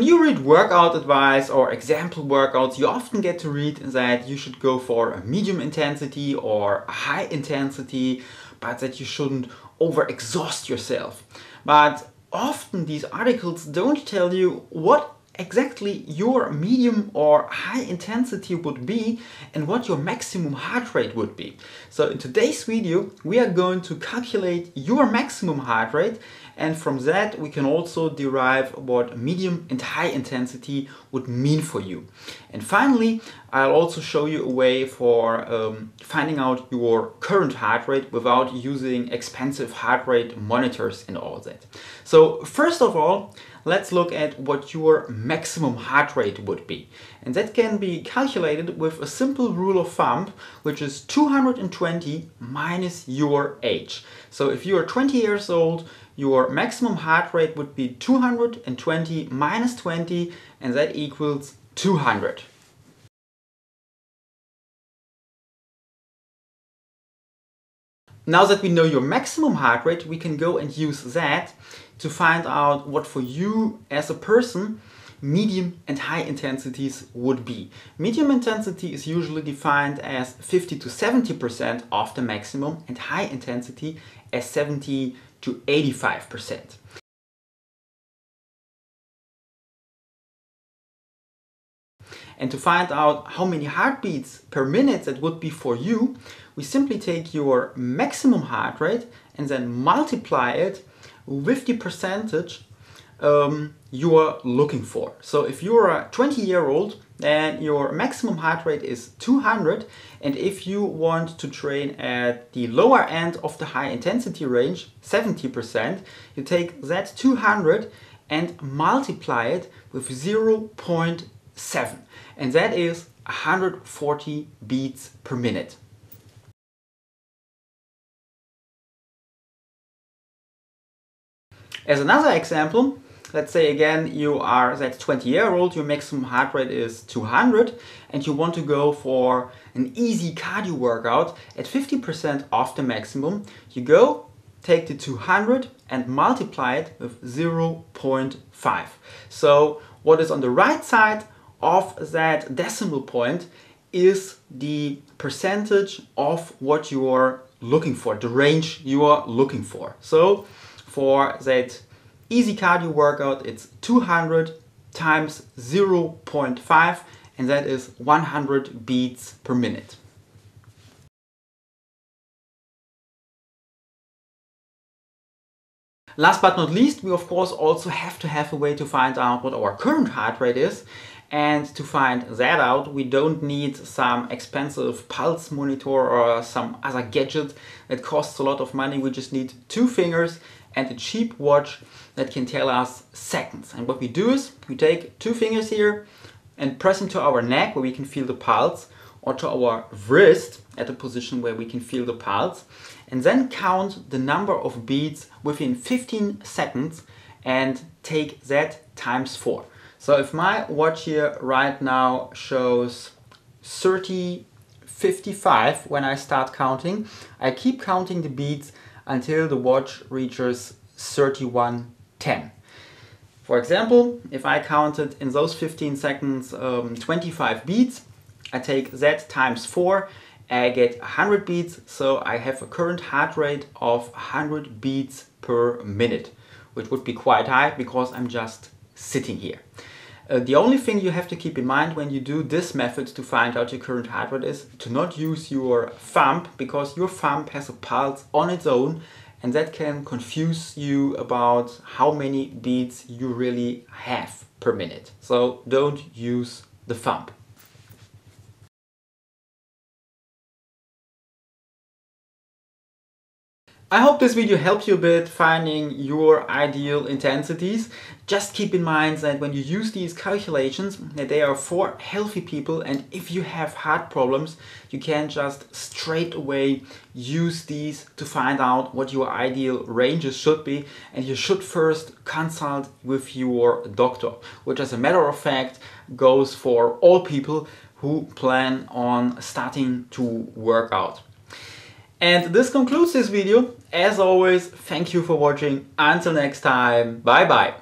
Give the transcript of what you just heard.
When you read workout advice or example workouts, you often get to read that you should go for a medium intensity or a high intensity, but that you shouldn't overexhaust yourself. But often these articles don't tell you what exactly your medium or high intensity would be and what your maximum heart rate would be. So in today's video we are going to calculate your maximum heart rate, and from that we can also derive what medium and high intensity would mean for you. And finally I'll also show you a way for finding out your current heart rate without using expensive heart rate monitors and all that. So first of all, let's look at what your maximum heart rate would be. And that can be calculated with a simple rule of thumb, which is 220 minus your age. So if you are 20 years old, your maximum heart rate would be 220 minus 20, and that equals 200. Now that we know your maximum heart rate, we can go and use that to find out what for you as a person medium and high intensities would be. Medium intensity is usually defined as 50 to 70% of the maximum and high intensity as 70 to 85%. And to find out how many heartbeats per minute that would be for you, we simply take your maximum heart rate and then multiply it with the percentage you are looking for. So if you're a 20-year-old, then your maximum heart rate is 200, and if you want to train at the lower end of the high intensity range, 70%, you take that 200 and multiply it with 0.7, and that is 140 beats per minute. As another example, let's say again you are that 20-year-old, your maximum heart rate is 200 and you want to go for an easy cardio workout at 50% of the maximum. You go, take the 200 and multiply it with 0.5. So what is on the right side of that decimal point is the percentage of what you are looking for, the range you are looking for. So for that easy cardio workout, it's 200 times 0.5, and that is 100 beats per minute. Last but not least, we of course also have to have a way to find out what our current heart rate is. And to find that out, we don't need some expensive pulse monitor or some other gadget that costs a lot of money. We just need two fingers and a cheap watch that can tell us seconds. And what we do is we take two fingers here and press them to our neck where we can feel the pulse, or to our wrist at a position where we can feel the pulse, and then count the number of beats within 15 seconds and take that times 4. So if my watch here right now shows 30:55 when I start counting, I keep counting the beats until the watch reaches 31:10. For example, if I counted in those 15 seconds 25 beats, I take that times 4, I get 100 beats, so I have a current heart rate of 100 beats per minute, which would be quite high because I'm just sitting here. The only thing you have to keep in mind when you do this method to find out your current heart rate is to not use your thumb, because your thumb has a pulse on its own and that can confuse you about how many beats you really have per minute. So don't use the thumb. I hope this video helped you a bit finding your ideal intensities. Just keep in mind that when you use these calculations, that they are for healthy people, and if you have heart problems, you can just straight away use these to find out what your ideal ranges should be, and you should first consult with your doctor, which as a matter of fact goes for all people who plan on starting to work out. And this concludes this video. As always, thank you for watching. Until next time, bye bye.